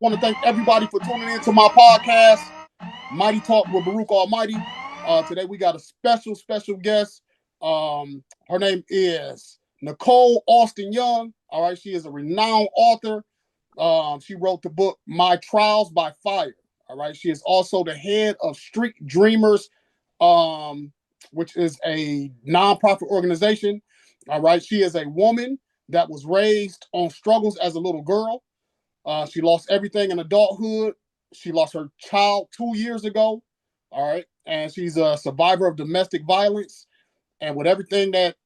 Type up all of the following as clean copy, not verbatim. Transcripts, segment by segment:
want to thank everybody for tuning into my podcast, Mighty Talk with Baruk Almighty. Today we got a special guest. Her name is Nicole Austin Young. All right, she is a renowned author. She wrote the book My Trials by Fire. All right, she is also the head of Street Dreamers, which is a nonprofit organization. All right, she is a woman that was raised on struggles as a little girl. She lost everything in adulthood. She lost her child 2 years ago. All right, and she's a survivor of domestic violence. And with everything that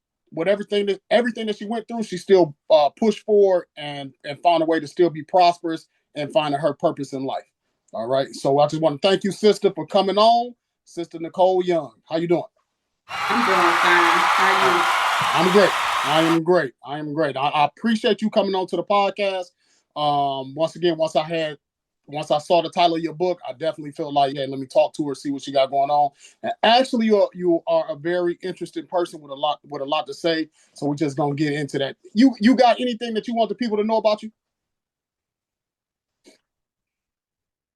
she went through, she still pushed forward and found a way to still be prosperous and finding her purpose in life. All right, so I just want to thank you, sister, for coming on, Sister Nicole Young. How you doing? I'm doing fine. How you? I'm great. I am great. I appreciate you coming on to the podcast. Once again, once I saw the title of your book, I definitely felt like, yeah, let me talk to her, see what she got going on. And actually, you are a very interesting person with a lot to say. So we're just gonna get into that. You got anything that you want the people to know about you?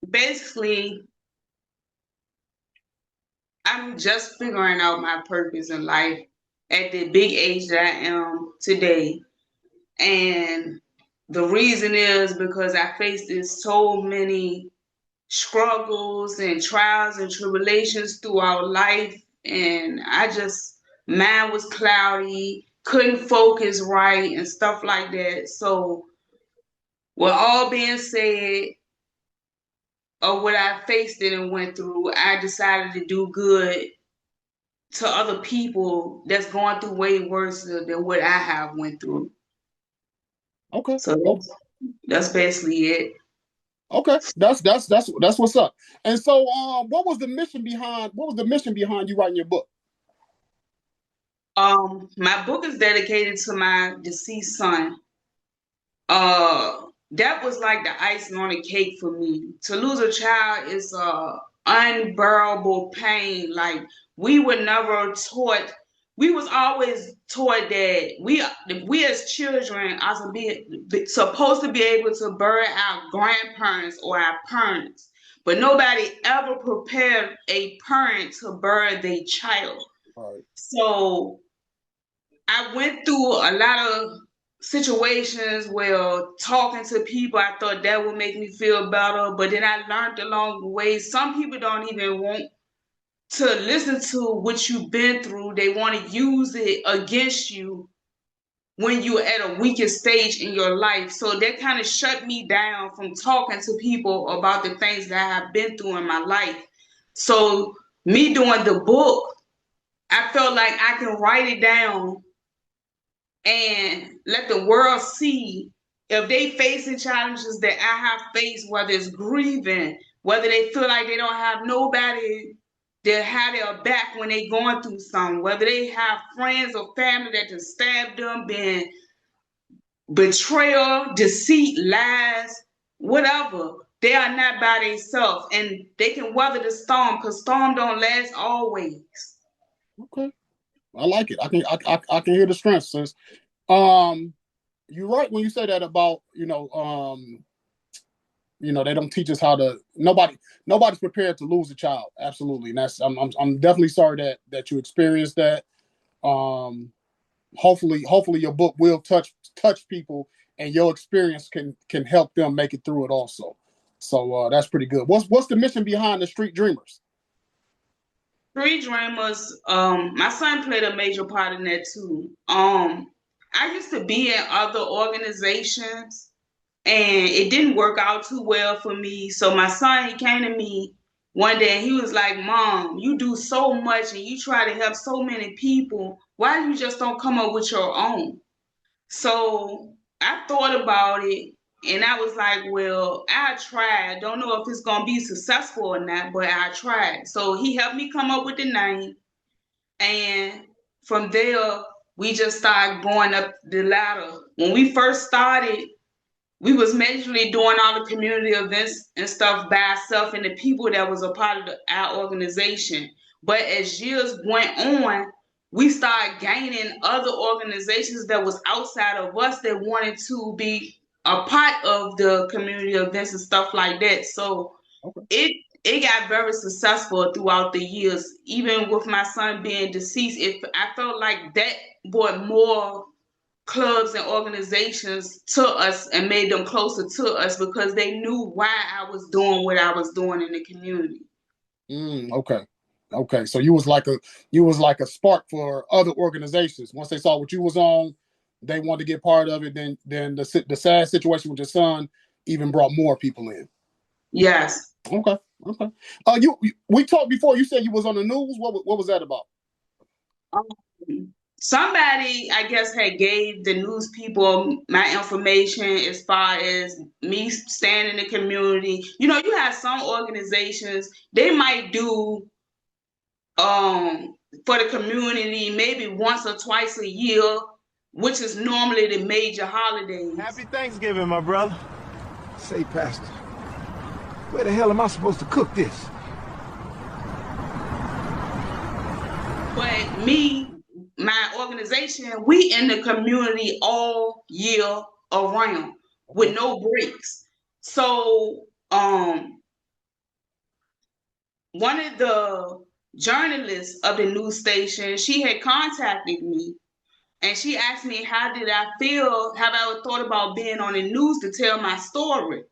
Basically, I'm just figuring out my purpose in life at the big age that I am today. And the reason is because I faced so many struggles and trials and tribulations throughout life. And mine was cloudy, couldn't focus right, and stuff like that. So, with all being said, or what I faced it and went through, I decided to do good to other people that's going through way worse than what I have went through. Okay. So that's basically it. Okay. That's what's up. And so, what was the mission behind you writing your book? My book is dedicated to my deceased son. That was like the icing on the cake for me. To lose a child is unbearable pain. Like we were never taught. We was always taught that we as children are supposed to be able to bury our grandparents or our parents, but nobody ever prepared a parent to bury their child. All So I went through a lot of situations where talking to people, I thought that would make me feel better. But then I learned along the way, some people don't even want to listen to what you've been through. They want to use it against you when you're at a weaker stage in your life. So that kind of shut me down from talking to people about the things that I've been through in my life. So me doing the book, I felt like I can write it down and let the world see if they facing challenges that I have faced, whether it's grieving, whether they feel like they don't have nobody that have their back when they going through something, whether they have friends or family that just stabbed them, been betrayal, deceit, lies, whatever. They are not by themselves, and they can weather the storm because storm don't last always. Okay. I like it. I can hear the strength, sis. Um, you're right when you say that about they don't teach us how to. Nobody's prepared to lose a child. Absolutely, and I'm definitely sorry that you experienced that. Um, hopefully your book will touch people, and your experience can help them make it through it also. So that's pretty good. What's the mission behind the Street Dreamers? Street Dreamers, my son played a major part in that too. I used to be in other organizations and it didn't work out too well for me. So my son, he came to me one day and he was like, Mom, you do so much and you try to help so many people. Why you just don't come up with your own? So I thought about it and I was like, well, I tried. Don't know if it's going to be successful or not, but I tried. So he helped me come up with the name. And from there, we just started going up the ladder. When we first started, we was majorly doing all the community events and stuff by ourselves and the people that was a part of our organization. But as years went on, we started gaining other organizations that was outside of us that wanted to be a part of the community events and stuff like that. So Okay. it it got very successful throughout the years. Even with my son being deceased, I felt like that brought more clubs and organizations to us and made them closer to us because they knew why I was doing what I was doing in the community. Okay. Okay. So you was like a spark for other organizations. Once they saw what you was on, they wanted to get part of it. Then the sad situation with your son even brought more people in. Yes. Okay. Okay. We talked before. You said you was on the news. What was that about? Somebody, I guess, had gave the news people my information as far as me staying in the community. You have some organizations, they might do for the community maybe once or twice a year, which is normally the major holidays. Happy Thanksgiving, my brother. Say, Pastor, where the hell am I supposed to cook this? But my organization, we in the community all year around with no breaks. So one of the journalists of the news station, she had contacted me and she asked me how did I feel, have I ever thought about being on the news to tell my story.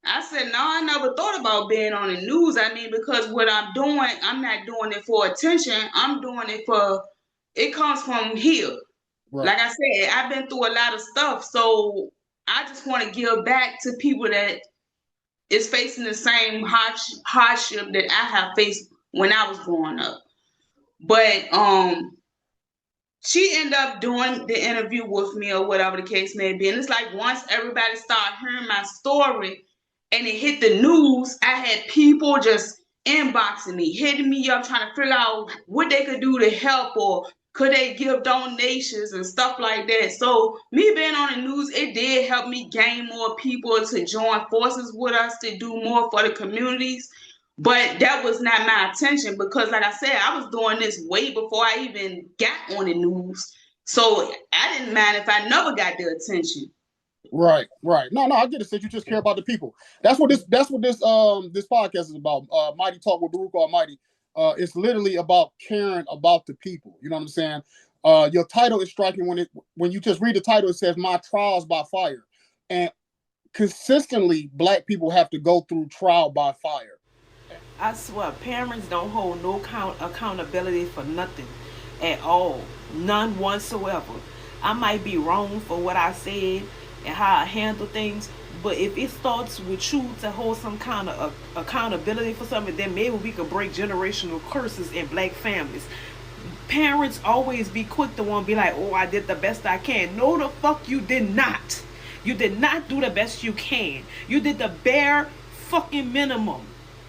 I said, no, I never thought about being on the news. I mean, because what I'm doing, I'm not doing it for attention. I'm doing it for, it comes from here. Right. Like I said, I've been through a lot of stuff. So I just want to give back to people that is facing the same hardship that I have faced when I was growing up. But she ended up doing the interview with me or whatever the case may be. And it's like once everybody started hearing my story and it hit the news, I had people just inboxing me, hitting me up, trying to figure out what they could do to help or could they give donations and stuff like that. So me being on the news, it did help me gain more people to join forces with us to do more for the communities. But that was not my intention because, like I said, I was doing this way before I even got on the news. So I didn't mind if I never got the attention. Right, right. No, I get it. Since you just care about the people. That's what this podcast is about. Mighty Talk with Baruk Almighty. It's literally about caring about the people. You know what I'm saying? Your title is striking when you just read the title. It says "My Trials by Fire," and consistently, Black people have to go through trial by fire. I swear, parents don't hold no accountability for nothing at all. None whatsoever. I might be wrong for what I said and how I handle things, but if it starts with you to hold some kind of accountability for something, then maybe we could break generational curses in Black families. Parents always be quick to want to be like, oh, I did the best I can. No, the fuck you did not. You did not do the best you can. You did the bare fucking minimum.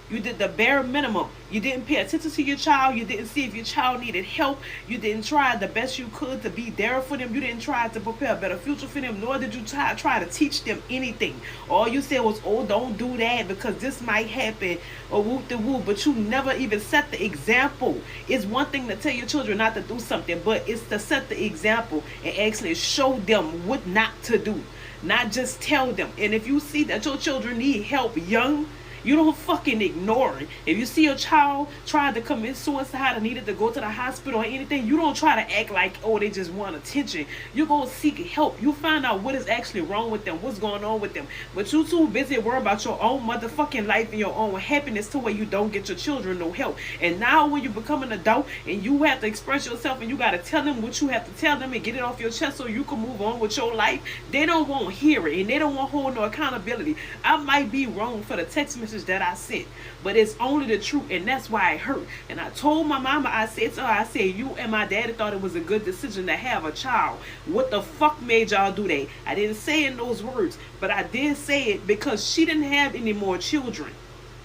You did the bare minimum. You didn't pay attention to your child. You didn't see if your child needed help. You didn't try the best you could to be there for them. You didn't try to prepare a better future for them, nor did you try to teach them anything. All you said was, oh, don't do that because this might happen, or whoop de whoop, but you never even set the example. It's one thing to tell your children not to do something, but it's to set the example and actually show them what not to do, not just tell them. And if you see that your children need help young, you don't fucking ignore it. If you see a child trying to commit suicide or needed to go to the hospital or anything, you don't try to act like, oh, they just want attention. You go seek help. You find out what is actually wrong with them, what's going on with them. But you too busy worrying about your own motherfucking life and your own happiness to where you don't get your children no help. And now when you become an adult and you have to express yourself and you got to tell them what you have to tell them and get it off your chest so you can move on with your life, they don't want to hear it and they don't want to hold no accountability. I might be wrong for the text message that I sent, but it's only the truth, and that's why it hurt. And I told my mama, I said to her, I said, you and my daddy thought it was a good decision to have a child. What the fuck made y'all do that? I didn't say in those words, but I did say it because she didn't have any more children.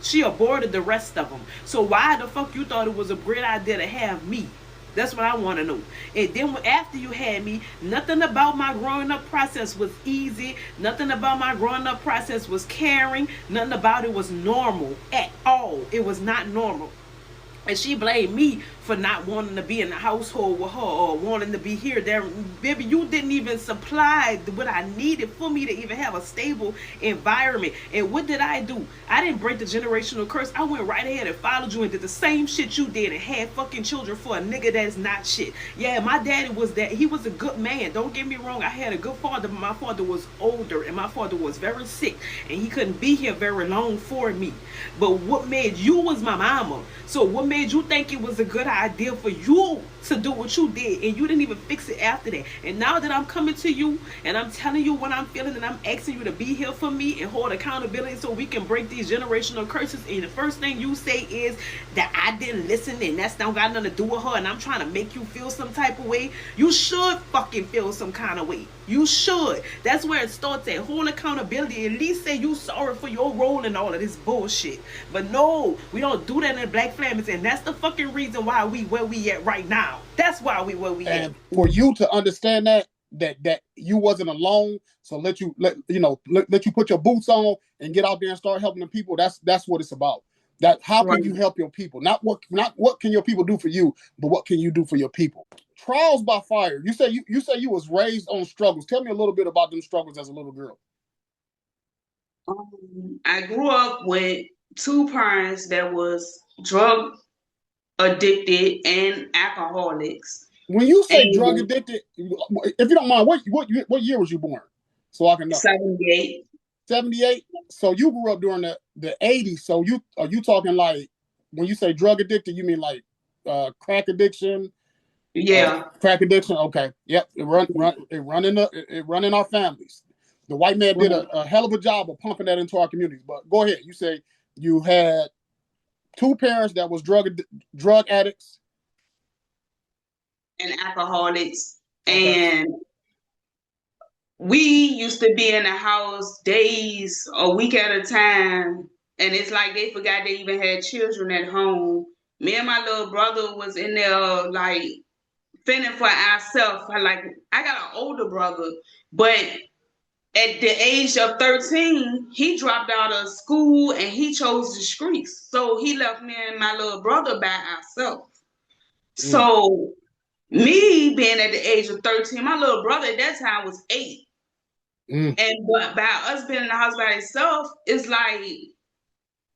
She aborted the rest of them. So why the fuck you thought it was a great idea to have me? That's what I want to know. And then after you had me, nothing about my growing up process was easy. Nothing about my growing up process was caring. Nothing about it was normal at all. It was not normal. And she blamed me for not wanting to be in the household with her or wanting to be here. There, baby, you didn't even supply what I needed for me to even have a stable environment. And what did I do? I didn't break the generational curse. I went right ahead and followed you and did the same shit you did and had fucking children for a nigga that's not shit. Yeah, my daddy was that. He was a good man. Don't get me wrong. I had a good father, but my father was older and my father was very sick and he couldn't be here very long for me. But what made you was my mama. So what made you think it was a good idea for you to do what you did and you didn't even fix it after that? And now that I'm coming to you and I'm telling you what I'm feeling and I'm asking you to be here for me and hold accountability so we can break these generational curses, and the first thing you say is that I didn't listen and that's not got nothing to do with her and I'm trying to make you feel some type of way, you should fucking feel some kind of way. You should. That's where it starts at. Hold accountability. At least say you sorry for your role in all of this bullshit. But no, we don't do that in Black Families, and that's the fucking reason why we where we at right now. That's why we where we at. And for you to understand that you wasn't alone, so let you put your boots on and get out there and start helping the people. That's what it's about. That how can you help your people? Not what can your people do for you, but what can you do for your people? Trials by fire. You say you was raised on struggles. Tell me a little bit about them struggles as a little girl. I grew up with two parents that was drug addicted and alcoholics. When you say drug addicted, if you don't mind, what year was you born? So I can know. 78. 78. So you grew up during the 80s. So are you talking like when you say drug addicted, you mean like crack addiction? Yeah. Crack addiction. Okay. Yep. It run in our families. The white man did a hell of a job of pumping that into our communities. But go ahead. You say you had two parents that was drug addicts and alcoholics. Okay. And we used to be in the house days, a week at a time. And it's like they forgot they even had children at home. Me and my little brother was in there like fending for ourselves. Like I got an older brother, but at the age of 13, he dropped out of school and he chose the streets. So he left me and my little brother by ourselves. So me being at the age of 13, my little brother at that time was 8. And by us being in the house by itself, it's like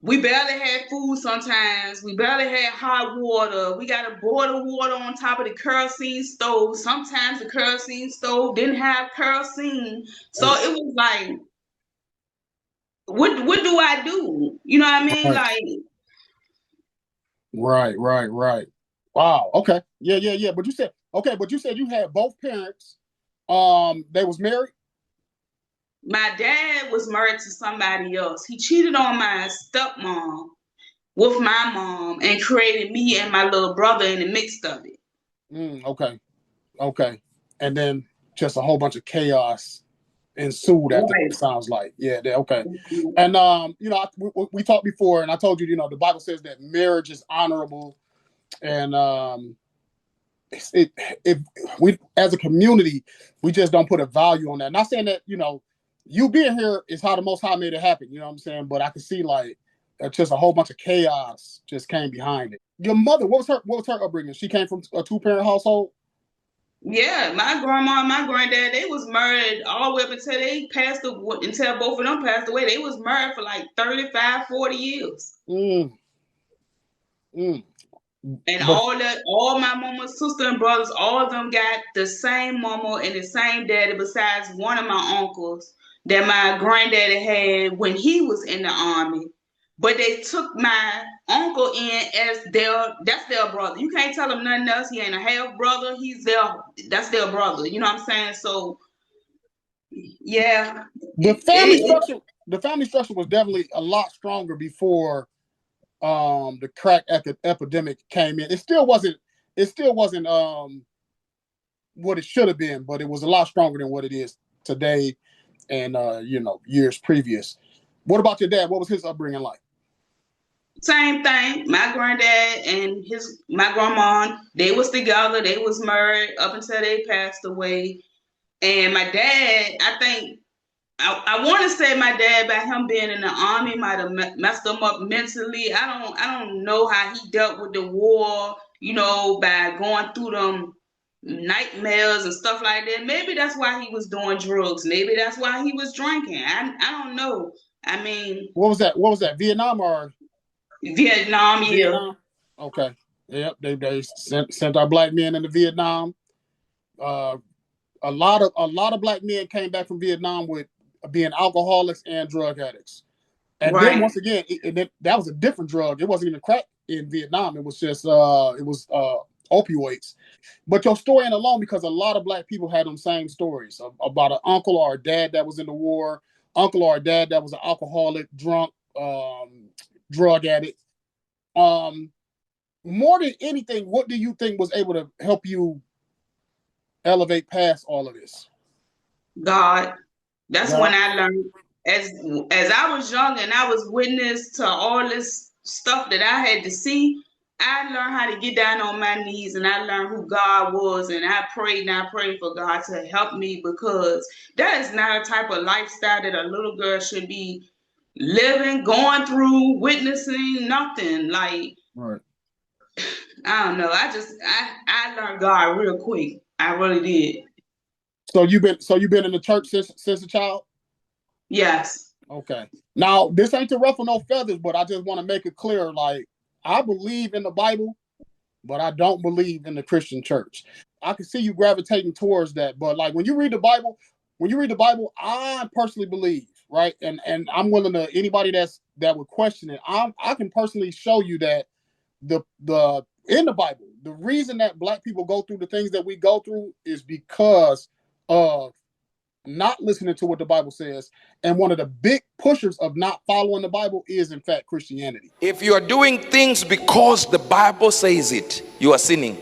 we barely had food sometimes. We barely had hot water. We got to boil the water on top of the kerosene stove. Sometimes the kerosene stove didn't have kerosene. So it was like, what do I do? You know what I mean? Like Right. Wow. Okay. Yeah. But you said you had both parents. They was married. My dad was married to somebody else. He cheated on my stepmom with my mom and created me and my little brother in the mix of it. Okay. And then just a whole bunch of chaos ensued after that, sounds like. Yeah, okay. And we talked before and I told you, the Bible says that marriage is honorable. And if we as a community, we just don't put a value on that. Not saying that, you being here is how the Most High made it happen, you know what I'm saying? But I can see like just a whole bunch of chaos just came behind it. Your mother, what was her upbringing? She came from a 2-parent household? Yeah, my grandma and my granddad, they was married all the way up until both of them passed away. They was married for like 35, 40 years. And all my mama's sister and brothers, all of them got the same mama and the same daddy besides one of my uncles that my granddaddy had when he was in the army. But they took my uncle in as that's their brother. You can't tell him nothing else. He ain't a half brother. That's their brother. You know what I'm saying? So yeah. The family structure was definitely a lot stronger before the crack epidemic came in. It still wasn't what it should have been, but it was a lot stronger than what it is today and years previous. What about your dad? What was his upbringing like? Same thing. My granddad and my grandma, they was together. They was married up until they passed away. And my dad, I think, I want to say my dad, by him being in the army, might have messed him up mentally. I don't know how he dealt with the war. by going through them nightmares and stuff like that. Maybe that's why he was doing drugs. Maybe that's why he was drinking. I don't know. I mean, What was that? What was that? Vietnam or Vietnam, yeah. Vietnam? Okay. Yep. They sent our black men into Vietnam. A lot of black men came back from Vietnam with being alcoholics and drug addicts. And then once again, that was a different drug. It wasn't even crack in Vietnam. It was just opioids. But your story ain't alone, because a lot of black people had them same stories about an uncle or a dad that was in the war, uncle or a dad that was an alcoholic, drunk, drug addict. More than anything, what do you think was able to help you elevate past all of this? God. That's when I learned. As I was young and I was witness to all this stuff that I had to see, I learned how to get down on my knees, and I learned who God was, and I prayed for God to help me, because that is not a type of lifestyle that a little girl should be living, going through, witnessing, nothing. Like, right. I don't know. I learned God real quick. I really did. So you've been in the church since a child? Yes. Okay. Now, this ain't to ruffle no feathers, but I just want to make it clear, like, I believe in the Bible, but I don't believe in the Christian church. I can see you gravitating towards that, but like when you read the Bible, I personally believe, right? And I'm willing to, anybody that would question it, I can personally show you that the in the Bible, the reason that black people go through the things that we go through is because of not listening to what the Bible says. And one of the big pushers of not following the Bible is, in fact, Christianity. If you are doing things because the Bible says it, you are sinning.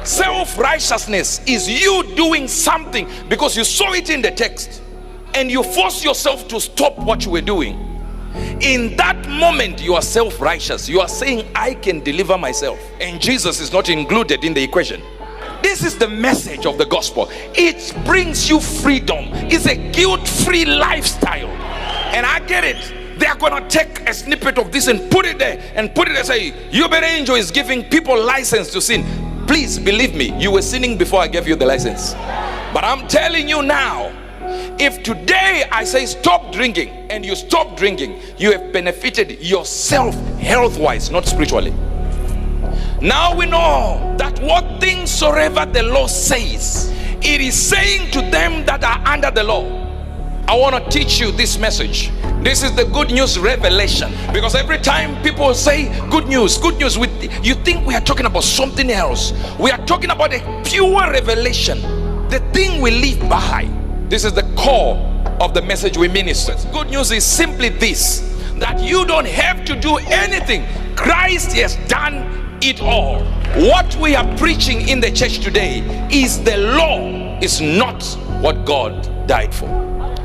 Self-righteousness is you doing something because you saw it in the text and you force yourself to stop what you were doing. In that moment, you are self-righteous. You are saying, I can deliver myself, and Jesus is not included in the equation. This is the message of the gospel. It brings you freedom. It's a guilt-free lifestyle. And I get it. They are going to take a snippet of this and put it there and say, Uber Angel is giving people license to sin. Please believe me, you were sinning before I gave you the license. But I'm telling you now, if today I say stop drinking and you stop drinking, you have benefited yourself health-wise, not spiritually. Now we know that what things soever the law says, it is saying to them that are under the law. I want to teach you this message. This is the good news revelation, because every time people say good news, you think we are talking about something else. We are talking about a pure revelation, the thing we live by. This is the core of the message we minister. Good news is simply this, that you don't have to do anything. Christ has done it all. What we are preaching in the church today is the law, is not what God died for.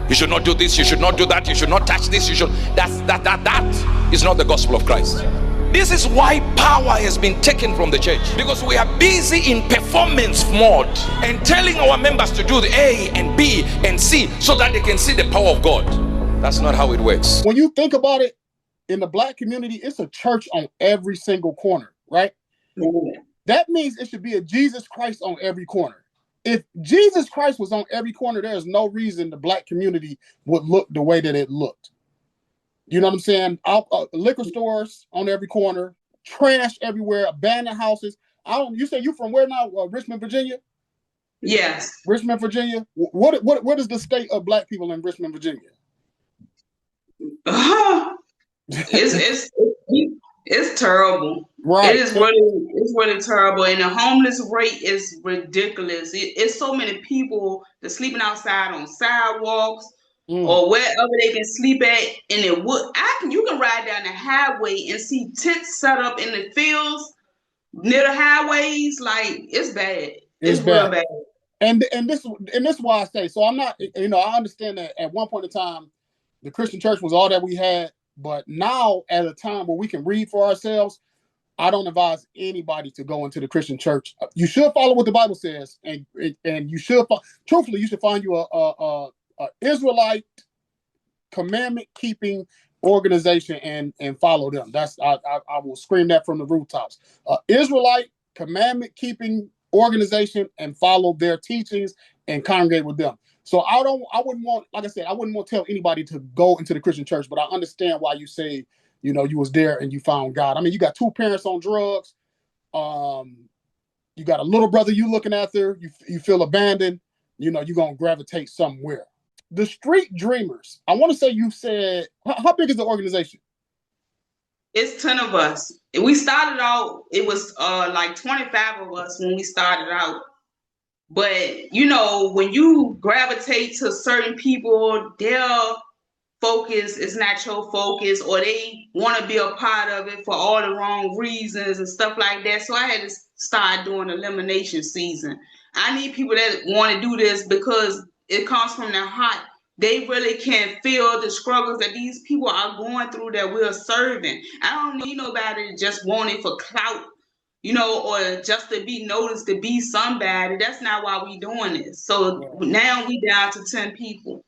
You should not do this, you should not do that, you should not touch this, that is not the gospel of Christ. This is why power has been taken from the church, because we are busy in performance mode and telling our members to do the A and B and C so that they can see the power of God. That's not how it works. When you think about it, in the black community, it's a church on every single corner, right? Mm-hmm. That means it should be a Jesus Christ on every corner. If Jesus Christ was on every corner, there's no reason the black community would look the way that it looked. You know what I'm saying? Liquor stores on every corner, trash everywhere, abandoned houses. You say you from where now? Richmond, Virginia? Yes. Richmond, Virginia. What is the state of black people in Richmond, Virginia? It's terrible. Right. It's really terrible, and the homeless rate is ridiculous. It's so many people that sleeping outside on sidewalks or wherever they can sleep at. And you can ride down the highway and see tents set up in the fields near the highways. Like, it's bad. It's real bad. And this is why I say, so I'm not, I understand that at one point in time, the Christian church was all that we had. But now, at a time where we can read for ourselves, I don't advise anybody to go into the Christian church. You should follow what the Bible says, and you should, truthfully, you should find you a Israelite, commandment keeping, organization and follow them. I will scream that from the rooftops. Israelite commandment keeping organization and follow their teachings and congregate with them. So I wouldn't want, like I said, I wouldn't want to tell anybody to go into the Christian church, but I understand why you say, you know, you was there and you found God. I mean, you got two parents on drugs. You got a little brother you looking after. You feel abandoned. You know, you're going to gravitate somewhere. The Street Dreamers, I want to say you said, how big is the organization? It's 10 of us. We started out, it was like 25 of us when we started out. But, you know, when you gravitate to certain people, their focus is not your focus, or they want to be a part of it for all the wrong reasons and stuff like that. So I had to start doing elimination season. I need people that want to do this because it comes from their heart. They really can feel the struggles that these people are going through that we're serving. I don't need nobody just wanting for clout, you know, or just to be noticed, to be somebody. That's not why we doing this. So now we down to 10 people.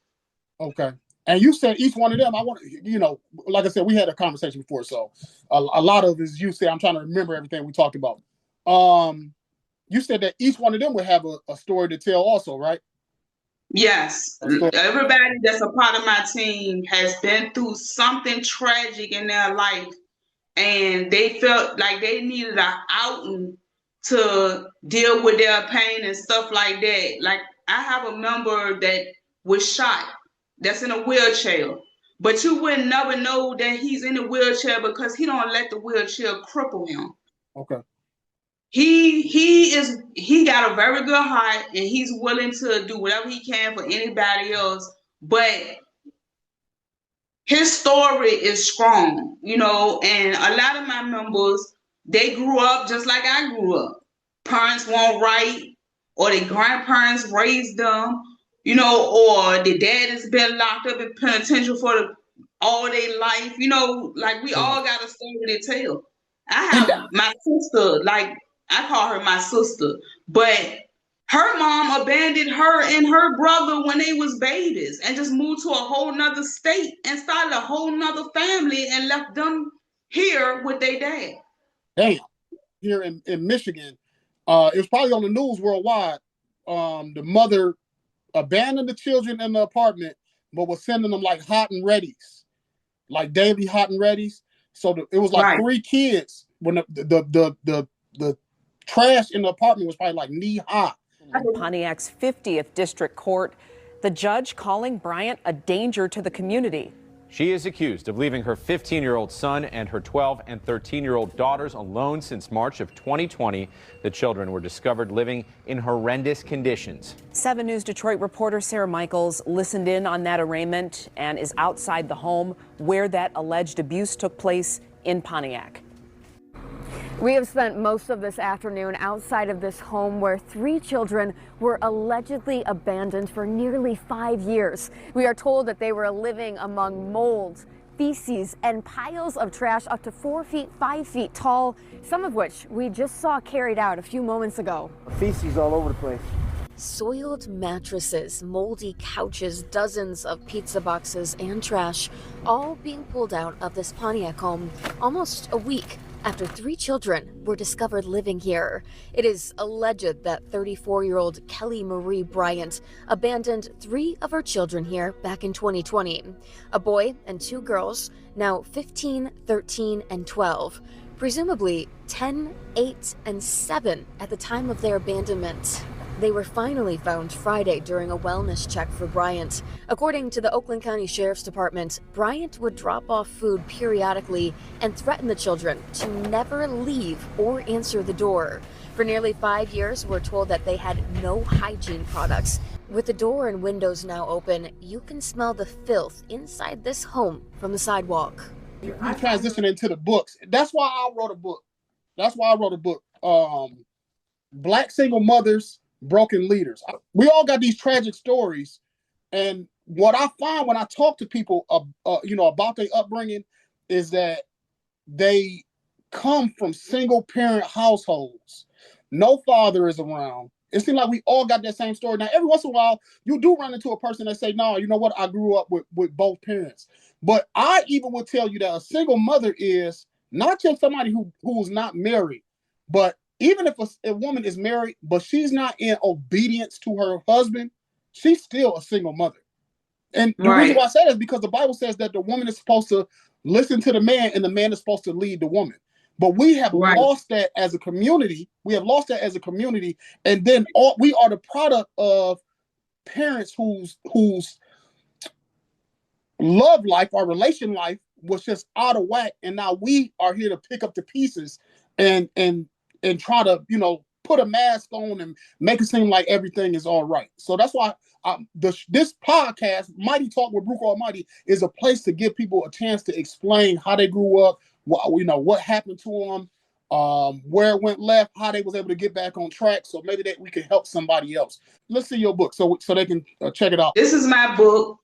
Okay. And you said each one of them, I want, you know, like I said, we had a conversation before. So a lot of it is you say, I'm trying to remember everything we talked about. You said that each one of them would have a story to tell also, right? Yes. Everybody that's a part of my team has been through something tragic in their life, and they felt like they needed an outing to deal with their pain and stuff like that. Like, I have a member that was shot that's in a wheelchair, but you would never know that he's in a wheelchair because he don't let the wheelchair cripple him. Okay. He got a very good heart, and he's willing to do whatever he can for anybody else, but his story is strong, you know. And a lot of my members, they grew up just like I grew up. Parents weren't right, or their grandparents raised them, you know, or the dad has been locked up in penitentiary for all their life, you know. Like, we all got a story to tell. I have my sister, like, I call her my sister, but her mom abandoned her and her brother when they was babies and just moved to a whole nother state and started a whole nother family and left them here with their dad. Damn. Here in Michigan, it was probably on the news worldwide. The mother abandoned the children in the apartment, but was sending them like hot and readies, like daily hot and readies. So it was like 3 kids when the trash in the apartment was probably like knee high. Pontiac's 50th District Court, the judge calling Bryant a danger to the community. She is accused of leaving her 15-year-old son and her 12 and 13-year-old daughters alone since March of 2020. The children were discovered living in horrendous conditions. 7 News Detroit reporter Sarah Michaels listened in on that arraignment and is outside the home where that alleged abuse took place in Pontiac. We have spent most of this afternoon outside of this home where 3 children were allegedly abandoned for nearly 5 years. We are told that they were living among mold, feces, and piles of trash up to 4 feet, 5 feet tall, some of which we just saw carried out a few moments ago. Feces all over the place. Soiled mattresses, moldy couches, dozens of pizza boxes, and trash, all being pulled out of this Pontiac home almost a week after 3 children were discovered living here. It is alleged that 34-year-old Kelly Marie Bryant abandoned 3 of her children here back in 2020. A boy and 2 girls, now 15, 13, and 12. Presumably 10, 8, and 7 at the time of their abandonment. They were finally found Friday during a wellness check for Bryant. According to the Oakland County Sheriff's Department, Bryant would drop off food periodically and threaten the children to never leave or answer the door. For nearly 5 years, we're told that they had no hygiene products. With the door and windows now open, you can smell the filth inside this home from the sidewalk. You transition into the books. That's why I wrote a book. Black Single Mothers, Broken Leaders. We all got these tragic stories, and what I find when I talk to people, about their upbringing, is that they come from single parent households. No father is around. It seems like we all got that same story. Now, every once in a while, you do run into a person that say, no, you know what? I grew up with both parents. But I even would tell you that a single mother is not just somebody who's not married, but even if a woman is married, but she's not in obedience to her husband, she's still a single mother. And the reason why I say that is because the Bible says that the woman is supposed to listen to the man and the man is supposed to lead the woman. But we have lost that as a community. We have lost that as a community. And then we are the product of parents whose love life or relation life was just out of whack. And now we are here to pick up the pieces and try to, put a mask on and make it seem like everything is all right. So that's why this podcast, Mighty Talk with Baruk Almighty, is a place to give people a chance to explain how they grew up, what happened to them, where it went left, how they was able to get back on track. So maybe that we can help somebody else. Let's see your book so they can check it out. This is my book,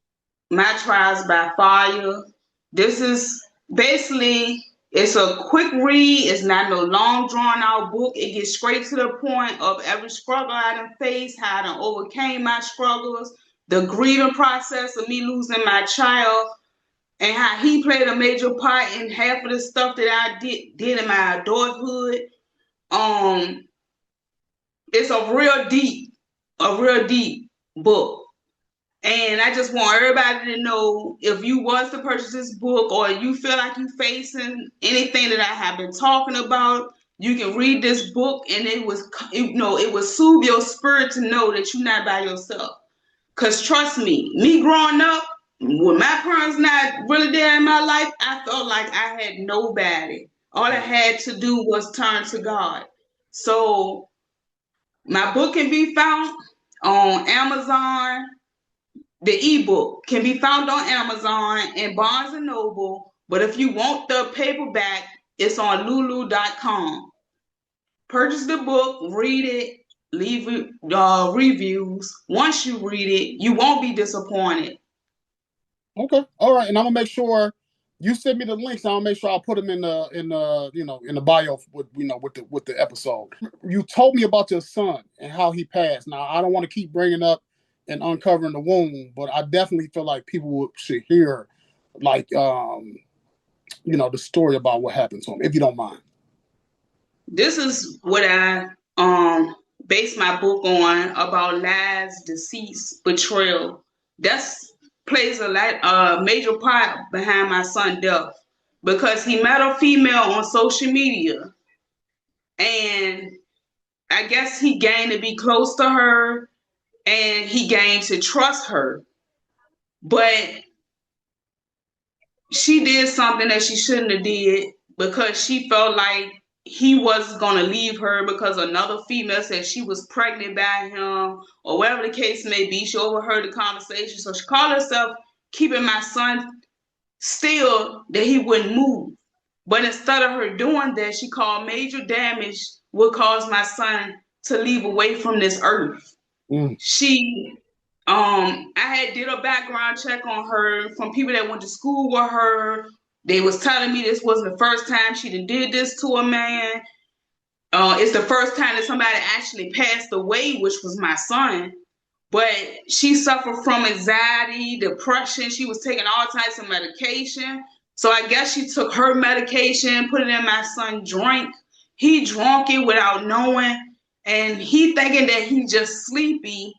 My Trials by Fire. This is basically, it's a quick read. It's not no long drawn out book. It gets straight to the point of every struggle I done faced, how I done overcame my struggles, the grieving process of me losing my child, and how he played a major part in half of the stuff that I did in my adulthood. It's a real deep book. And I just want everybody to know, if you was to purchase this book or you feel like you're facing anything that I have been talking about, you can read this book and it will soothe your spirit to know that you're not by yourself. Because trust me growing up, when my parents not really there in my life, I felt like I had nobody. All I had to do was turn to God. So my book can be found on Amazon. The ebook can be found on Amazon and Barnes & Noble, but if you want the paperback, it's on Lulu.com. Purchase the book, read it, leave reviews. Once you read it, you won't be disappointed. Okay, all right, and I'm gonna make sure you send me the links. I'll make sure I'll put them in the bio with the episode. You told me about your son and how he passed. Now I don't want to keep bringing up and uncovering the wound, but I definitely feel like people should hear, the story about what happened to him, if you don't mind. This is what I base my book on, about lies, deceits, betrayal. That's plays a major part behind my son's death, because he met a female on social media, and I guess he gained to be close to her, and he gained to trust her, but she did something that she shouldn't have did, because she felt like he was going to leave her because another female said she was pregnant by him, or whatever the case may be. She overheard the conversation, so she called herself keeping my son still that he wouldn't move. But instead of her doing that, she called major damage would cause my son to leave away from this earth. I had did a background check on her from people that went to school with her. They was telling me this wasn't the first time she did this to a man. It's the first time that somebody actually passed away, which was my son. But she suffered from anxiety, depression. She was taking all types of medication. So I guess she took her medication, put it in my son's drink. He drank it without knowing, and he thinking that he just sleepy.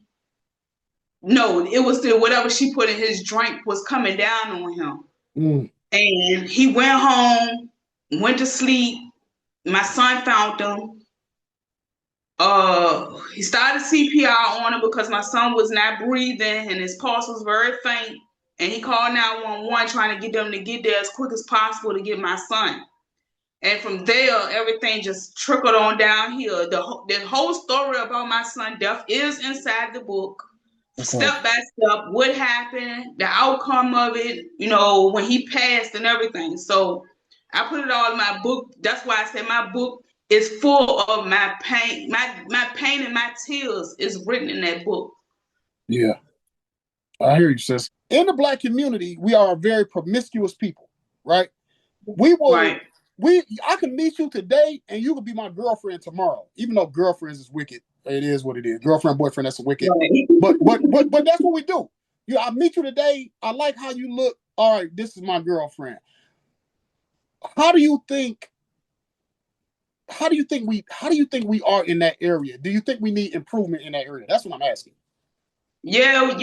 No, it was whatever she put in his drink was coming down on him. And he went home, went to sleep. My son found him. He started CPR on him because my son was not breathing and his pulse was very faint. And he called 911 trying to get them to get there as quick as possible to get my son. And from there, everything just trickled on down here. The whole story about my son's death is inside the book. Step by step, what happened, the outcome of it, when he passed and everything. So I put it all in my book. That's why I said my book is full of my pain. My pain and my tears is written in that book. Yeah. I hear you, sis. In the Black community, we are a very promiscuous people, right? I can meet you today and you could be my girlfriend tomorrow, even though girlfriends is wicked. It is what it is. Girlfriend, boyfriend, that's wicked. Right. But that's what we do. I meet you today. I like how you look. All right, this is my girlfriend. How do you think we are in that area? Do you think we need improvement in that area? That's what I'm asking. Yeah,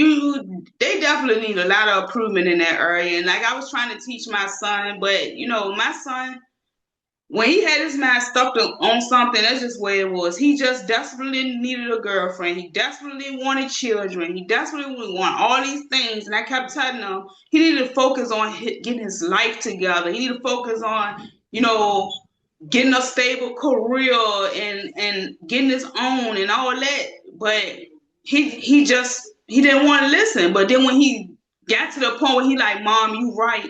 they definitely need a lot of improvement in that area. And like I was trying to teach my son, but my son, when he had his mind stuck on something, that's just where it was. He just desperately needed a girlfriend. He desperately wanted children. He desperately wanted all these things. And I kept telling him he needed to focus on getting his life together. He needed to focus on, getting a stable career and getting his own and all that. But he didn't want to listen. But then when he got to the point where he like, Mom, you right,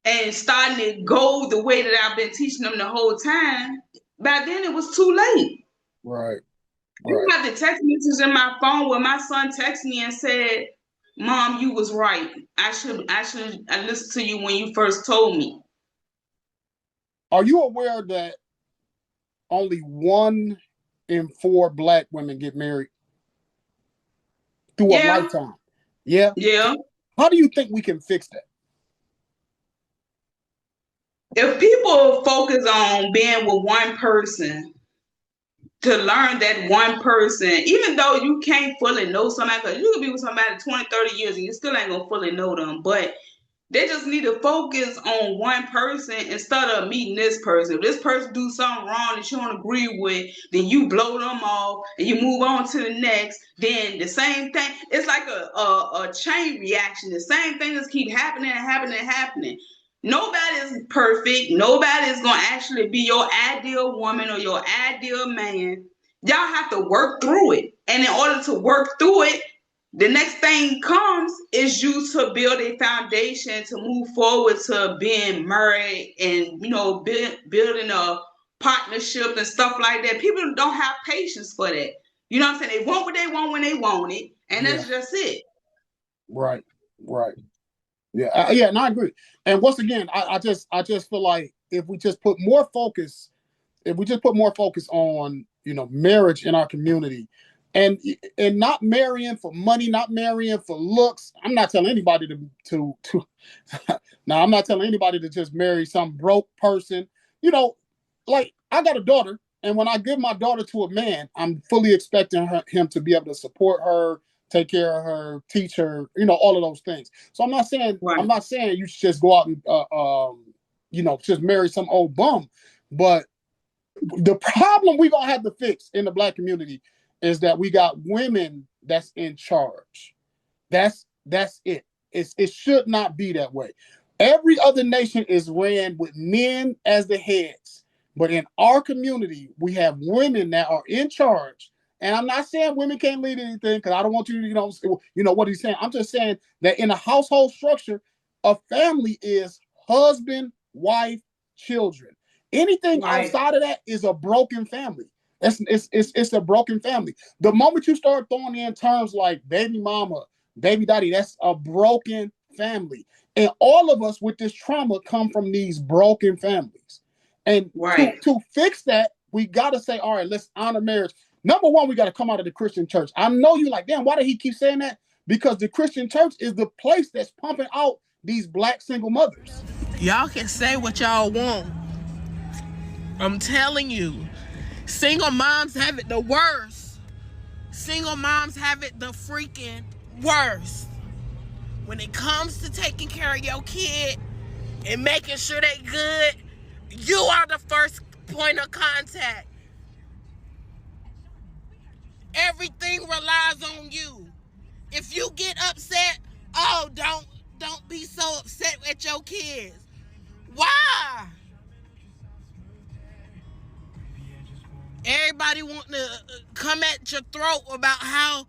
and starting to go the way that I've been teaching them the whole time, by then it was too late. Right. I have the text message in my phone where my son texted me and said, Mom, you was right. I listened to you when you first told me. Are you aware that only 1 in 4 Black women get married through a lifetime? Yeah? Yeah. How do you think we can fix that? If people focus on being with one person, to learn that one person, even though you can't fully know somebody, because you could be with somebody 20, 30 years and you still ain't going to fully know them, but they just need to focus on one person instead of meeting this person. If this person do something wrong that you don't agree with, then you blow them off and you move on to the next. Then the same thing. It's like a chain reaction. The same thing just keep happening and happening and happening. Nobody's perfect. Nobody's going to actually be your ideal woman or your ideal man. Y'all have to work through it. And in order to work through it, the next thing comes is you to build a foundation to move forward to being married and, building a partnership and stuff like that. People don't have patience for that. You know what I'm saying? They want what they want when they want it. And that's just it. Right. Yeah, and I agree. And once again, I just feel like if we just put more focus on marriage in our community, and not marrying for money, not marrying for looks. I'm not telling anybody to now. I'm not telling anybody to just marry some broke person. Like I got a daughter, and when I give my daughter to a man, I'm fully expecting him to be able to support her, take care of her, teach her, all of those things. So I'm not saying you should just go out and just marry some old bum. But the problem we're gonna have to fix in the Black community is that we got women that's in charge. That's it. It should not be that way. Every other nation is ran with men as the heads. But in our community, we have women that are in charge. And I'm not saying women can't lead anything, because I don't want you to, what he's saying. I'm just saying that in a household structure, a family is husband, wife, children. Anything outside of that is a broken family. It's a broken family. The moment you start throwing in terms like baby mama, baby daddy, that's a broken family. And all of us with this trauma come from these broken families. And to fix that, we got to say, all right, let's honor marriage. Number one, we got to come out of the Christian church. I know you like, damn, why did he keep saying that? Because the Christian church is the place that's pumping out these Black single mothers. Y'all can say what y'all want. I'm telling you, single moms have it the worst. Single moms have it the freaking worst. When it comes to taking care of your kid and making sure they good, you are the first point of contact. Everything relies on you. If you get upset, don't be so upset at your kids. Why? Everybody want to come at your throat about how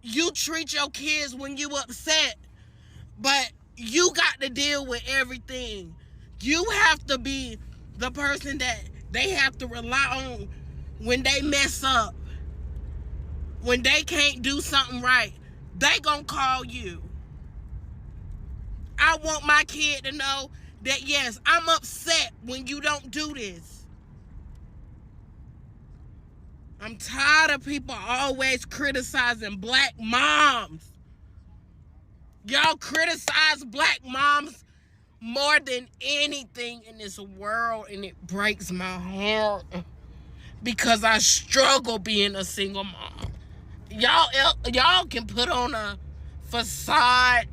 you treat your kids when you upset, but you got to deal with everything. You have to be the person that they have to rely on when they mess up. When they can't do something right, they gonna call you. I want my kid to know that, yes, I'm upset when you don't do this. I'm tired of people always criticizing black moms. Y'all criticize black moms more than anything in this world, and it breaks my heart because I struggle being a single mom. Y'all can put on a facade.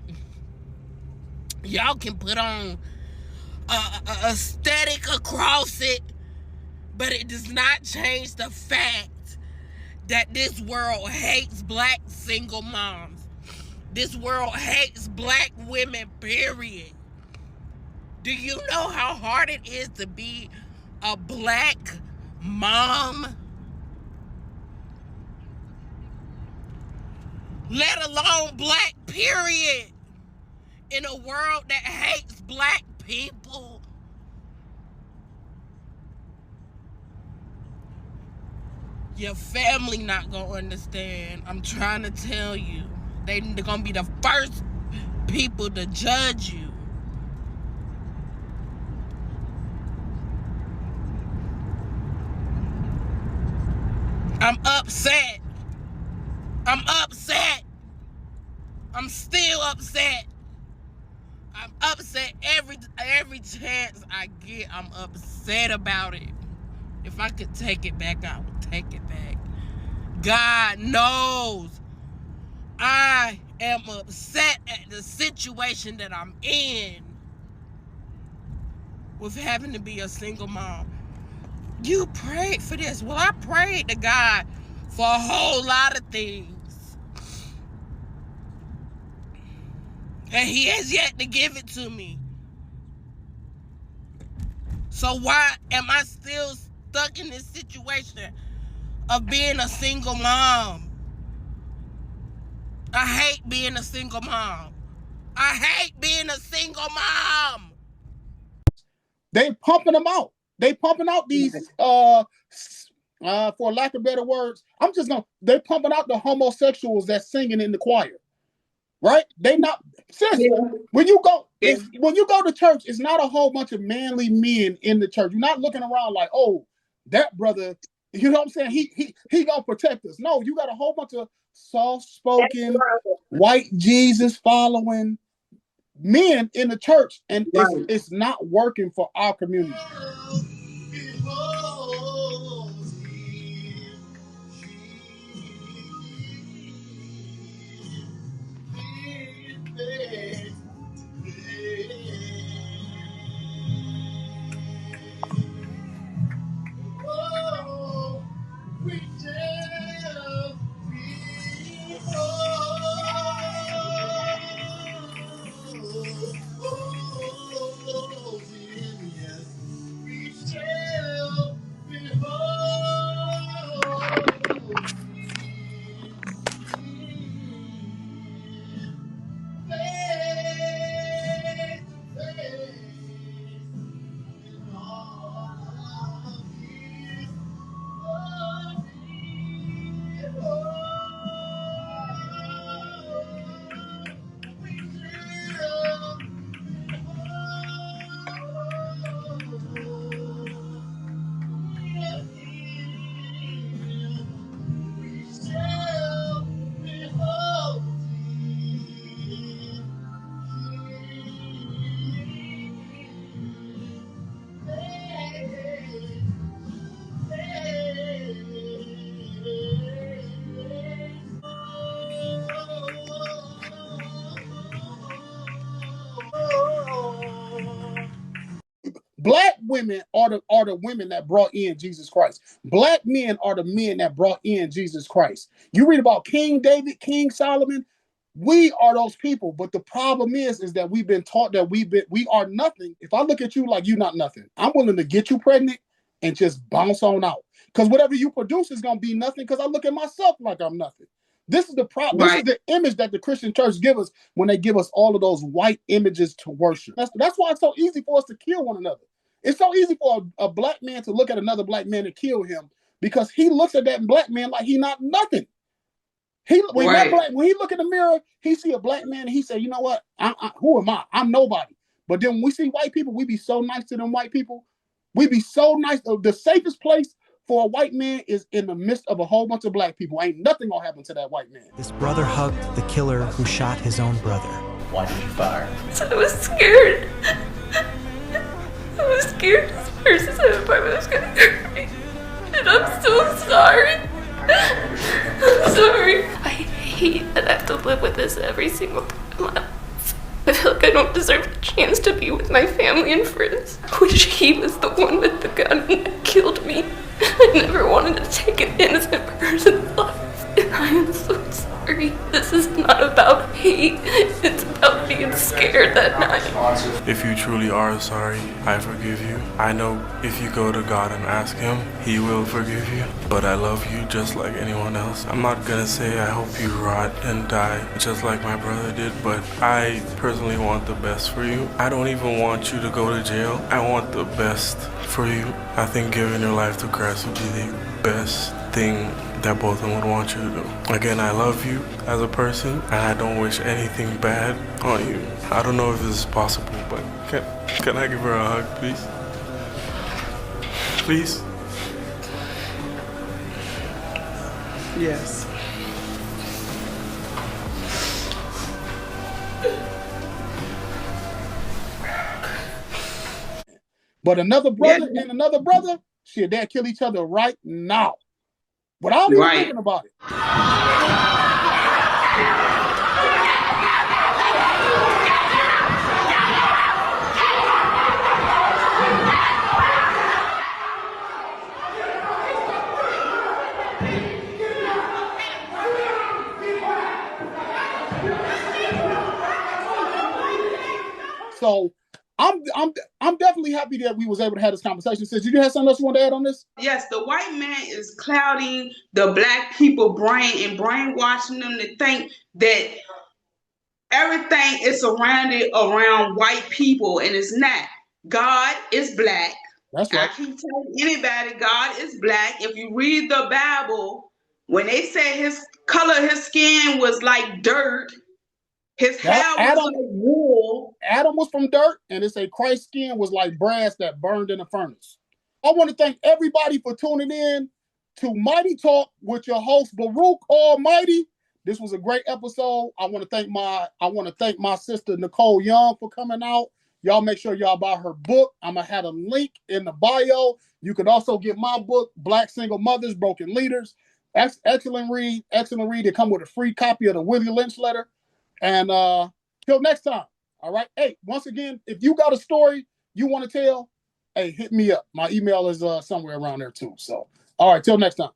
Y'all can put on a aesthetic across it, but it does not change the fact that this world hates black single moms. This world hates black women, period. Do you know how hard it is to be a black mom? Let alone black, period. In a world that hates black people. Your family not gonna understand. I'm trying to tell you. They're gonna be the first people to judge you. I'm upset. I'm upset. I'm still upset. I'm upset every chance I get. I'm upset about it. If I could take it back, I would take it back. God knows I am upset at the situation that I'm in with having to be a single mom. You prayed for this. Well, I prayed to God for a whole lot of things. And he has yet to give it to me. So why am I still stuck in this situation of being a single mom? I hate being a single mom. I hate being a single mom. They pumping them out. They pumping out these, for lack of better words, they pumping out the homosexuals that's singing in the choir. Right? They not, sis, when you go to church, it's not a whole bunch of manly men in the church. You're not looking around like, oh, that brother, you know what I'm saying? He gonna protect us. No, you got a whole bunch of soft-spoken, white Jesus following men in the church, and it's not working for our community. Black women are the women that brought in Jesus Christ. Black men are the men that brought in Jesus Christ. You read about King David, King Solomon. We are those people. But the problem is that we've been taught that we are nothing. If I look at you like you're not nothing, I'm willing to get you pregnant and just bounce on out. Because whatever you produce is going to be nothing, because I look at myself like I'm nothing. This is the problem. Right. This is the image that the Christian church give us when they give us all of those white images to worship. That's why it's so easy for us to kill one another. It's so easy for a black man to look at another black man and kill him, because he looks at that black man like he not nothing. When he look in the mirror, he see a black man and he say, you know what? Who am I? I'm nobody. But then when we see white people, we be so nice to them white people. We be so nice. The safest place for a white man is in the midst of a whole bunch of black people. Ain't nothing gonna happen to that white man. This brother hugged the killer who shot his own brother. Why did you fire? I was scared. I was scared this person's apartment was gonna hurt me. And I'm so sorry. I'm sorry. I hate that I have to live with this every single time. I feel like I don't deserve the chance to be with my family and friends. I wish he was the one with the gun that killed me. I never wanted to take an innocent person's life. And I am so sorry. This is not about hate. It's about being scared that night. If you truly are sorry, I forgive you. I know if you go to God and ask Him, He will forgive you. But I love you just like anyone else. I'm not gonna say I hope you rot and die just like my brother did, but I personally want the best for you. I don't even want you to go to jail. I want the best for you. I think giving your life to Christ would be the best thing that both of them would want you to do. Again, I love you as a person, and I don't wish anything bad on you. I don't know if this is possible, but can I give her a hug, please? Please? Yes. But another brother and another brother, shit, they'll kill each other right now. Without even thinking about it. So I'm definitely happy that we was able to have this conversation. Did you have something else you want to add on this? Yes, the white man is clouding the black people brain and brainwashing them to think that everything is surrounded around white people, and it's not. God is black. That's right. I keep telling anybody God is black. If you read the Bible, when they say his color, his skin was like dirt, his hair was like wool. Adam was from dirt, and it's a Christ's skin was like brass that burned in the furnace. I want to thank everybody for tuning in to Mighty Talk with your host Baruk Almighty. This was a great episode. I want to thank my sister Nicole Young for coming out. Y'all make sure y'all buy her book. I'm gonna have a link in the bio. You can also get my book, Black Single Mothers, Broken Leaders. Excellent read. It come with a free copy of the Willie Lynch letter. And till next time. All right. Hey, once again, if you got a story you want to tell, hey, hit me up. My email is somewhere around there too. So, all right, till next time.